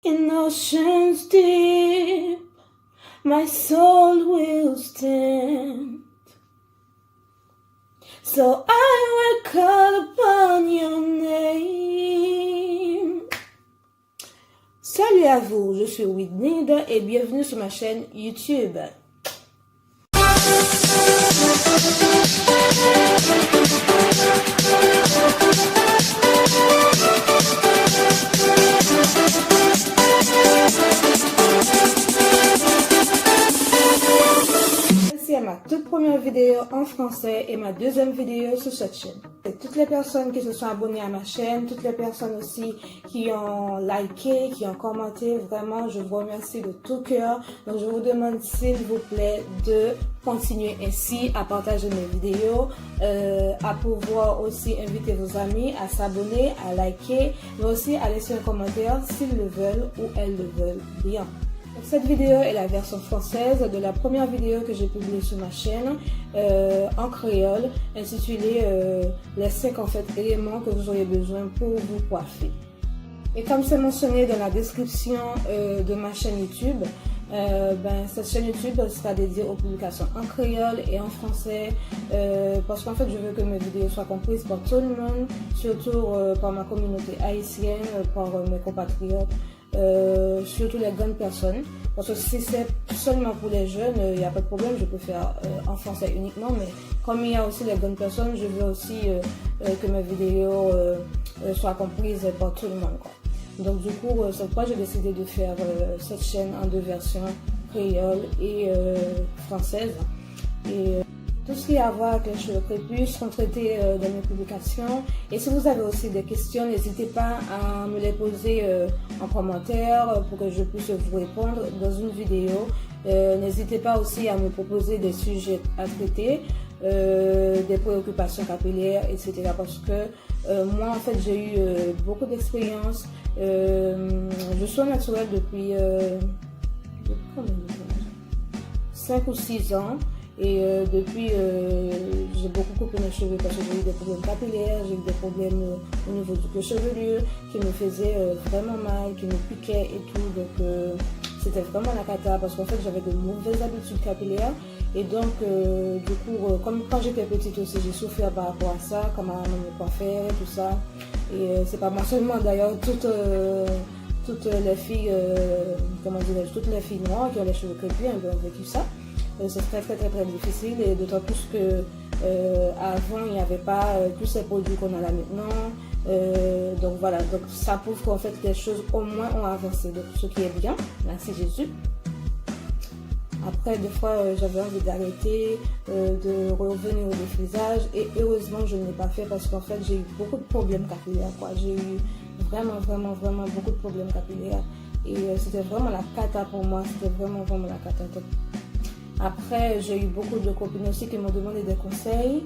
In oceans deep, my soul will stand. So I will call upon your name. Salut à vous, je suis Whitney et bienvenue sur ma chaîne YouTube. Voici ma toute première vidéo en français et ma deuxième vidéo sur cette chaîne. Et toutes les personnes qui se sont abonnées à ma chaîne, toutes les personnes aussi qui ont liké, qui ont commenté, vraiment je vous remercie de tout cœur. Donc je vous demande s'il vous plaît de continuer ainsi à partager mes vidéos, à pouvoir aussi inviter vos amis à s'abonner, à liker, mais aussi à laisser un commentaire s'ils le veulent ou elles le veulent bien. Cette vidéo est la version française de la première vidéo que j'ai publiée sur ma chaîne en créole, intitulée les 5 éléments que vous auriez besoin pour vous coiffer. Et comme c'est mentionné dans la description de ma chaîne YouTube, cette chaîne YouTube sera dédiée aux publications en créole et en français parce qu'en fait je veux que mes vidéos soient comprises par tout le monde, surtout par ma communauté haïtienne, par mes compatriotes. Surtout les grandes personnes, parce que si c'est seulement pour les jeunes, il n'y a pas de problème, je peux faire en français uniquement, mais comme il y a aussi les grandes personnes, je veux aussi que mes vidéos soient comprises par tout le monde, quoi. Donc du coup, c'est pourquoi j'ai décidé de faire cette chaîne en 2 versions, créole et française. Et tout ce qui a à voir avec les cheveux crépus seront traités dans mes publications. Et si vous avez aussi des questions, n'hésitez pas à me les poser en commentaire pour que je puisse vous répondre dans une vidéo. N'hésitez pas aussi à me proposer des sujets à traiter, des préoccupations capillaires, etc. Parce que moi, en fait, j'ai eu beaucoup d'expérience. Je suis naturelle depuis 5 ou 6 ans. Et depuis, j'ai beaucoup coupé mes cheveux parce que j'ai eu des problèmes capillaires, j'ai eu des problèmes au niveau du cuir chevelu qui me faisaient vraiment mal, qui me piquaient et tout. Donc c'était vraiment la cata parce qu'en fait j'avais de mauvaises habitudes capillaires. Et donc du coup, comme quand j'étais petite aussi, j'ai souffert par rapport à ça, comme à me coiffer et tout ça. Et c'est pas moi seulement d'ailleurs, toutes les filles, toutes les filles noires qui ont les cheveux crépus ont vécu ça. C'est très difficile et d'autant plus que avant il n'y avait pas tous ces produits qu'on a là maintenant. Donc voilà, donc ça prouve qu'en fait les choses au moins ont avancé. Donc ce qui est bien, merci Jésus. Après, des fois, j'avais envie d'arrêter, de revenir au défrisage et heureusement je ne l'ai pas fait parce qu'en fait j'ai eu beaucoup de problèmes capillaires, quoi. J'ai eu vraiment beaucoup de problèmes capillaires et c'était vraiment la cata pour moi, c'était vraiment la cata. Après, j'ai eu beaucoup de copines aussi qui m'ont demandé des conseils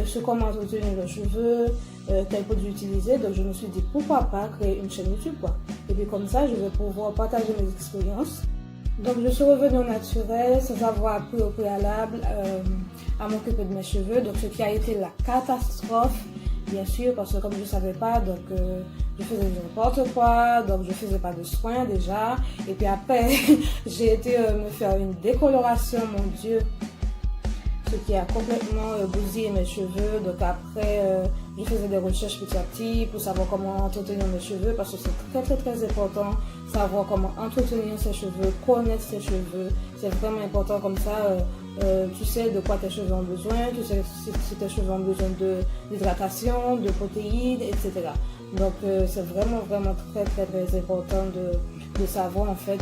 sur comment entretenir leurs cheveux, quels produits utiliser. Donc je me suis dit pourquoi pas créer une chaîne YouTube, quoi. Et puis comme ça, je vais pouvoir partager mes expériences. Donc je suis revenue au naturel sans avoir appris au préalable à m'occuper de mes cheveux. Donc ce qui a été la catastrophe, bien sûr, parce que comme je ne savais pas, donc je faisais n'importe quoi, donc je faisais pas de soins déjà. Et puis après, j'ai été me faire une décoloration, mon Dieu, ce qui a complètement bousillé mes cheveux. Donc après, je faisais des recherches petit à petit pour savoir comment entretenir mes cheveux, parce que c'est très important, savoir comment entretenir ses cheveux, connaître ses cheveux. C'est vraiment important, comme ça, tu sais de quoi tes cheveux ont besoin, tu sais si tes cheveux ont besoin d'hydratation, de protéines, etc. Donc c'est vraiment très important de savoir en fait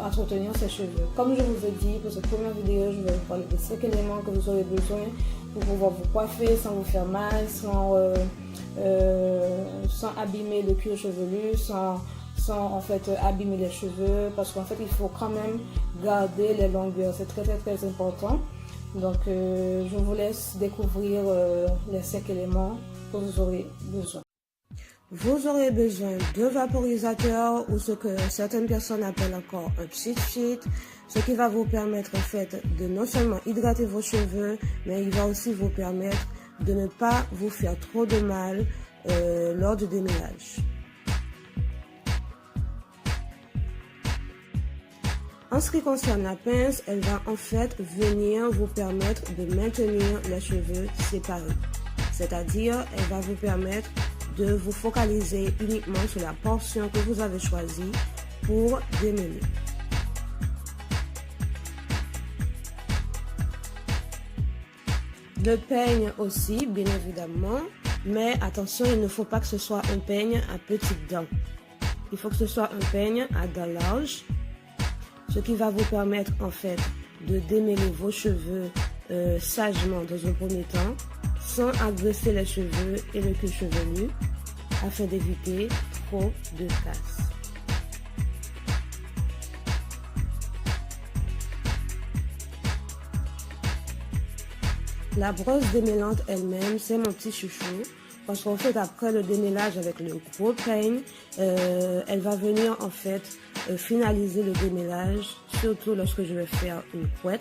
entretenir ses cheveux. Comme je vous ai dit, pour cette première vidéo, je vais vous parler des 5 éléments que vous aurez besoin pour pouvoir vous coiffer sans vous faire mal, sans abîmer le cuir chevelu, sans en fait abîmer les cheveux, parce qu'en fait il faut quand même garder les longueurs, c'est très important. Donc je vous laisse découvrir les 5 éléments que vous aurez besoin. Vous aurez besoin de vaporisateurs ou ce que certaines personnes appellent encore un cheat sheet, ce qui va vous permettre en fait de non seulement hydrater vos cheveux, mais il va aussi vous permettre de ne pas vous faire trop de mal lors du déménage. En ce qui concerne la pince, elle va en fait venir vous permettre de maintenir les cheveux séparés. C'est-à-dire, elle va vous permettre de vous focaliser uniquement sur la portion que vous avez choisie pour démêler. Le peigne aussi, bien évidemment, mais attention, il ne faut pas que ce soit un peigne à petites dents. Il faut que ce soit un peigne à dents larges, ce qui va vous permettre en fait de démêler vos cheveux sagement dans un premier temps, sans agresser les cheveux et le cuir chevelu, afin d'éviter trop de casse. La brosse démêlante elle-même, c'est mon petit chouchou, parce qu'en fait après le démêlage avec le gros peigne, elle va venir en fait finaliser le démêlage, surtout lorsque je vais faire une couette.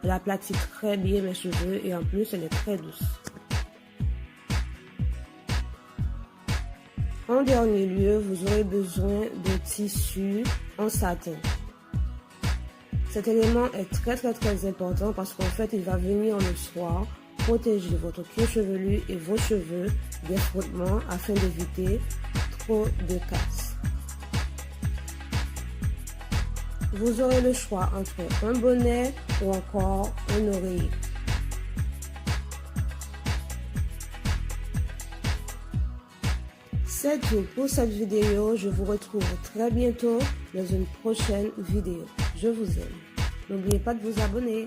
Elle aplatit très bien mes cheveux et en plus elle est très douce. En dernier lieu, vous aurez besoin de tissu en satin. Cet élément est très important parce qu'en fait il va venir le soir protéger votre cuir chevelu et vos cheveux des frottements afin d'éviter trop de casse. Vous aurez le choix entre un bonnet ou encore un oreiller. C'est tout pour cette vidéo. Je vous retrouve très bientôt dans une prochaine vidéo. Je vous aime. N'oubliez pas de vous abonner.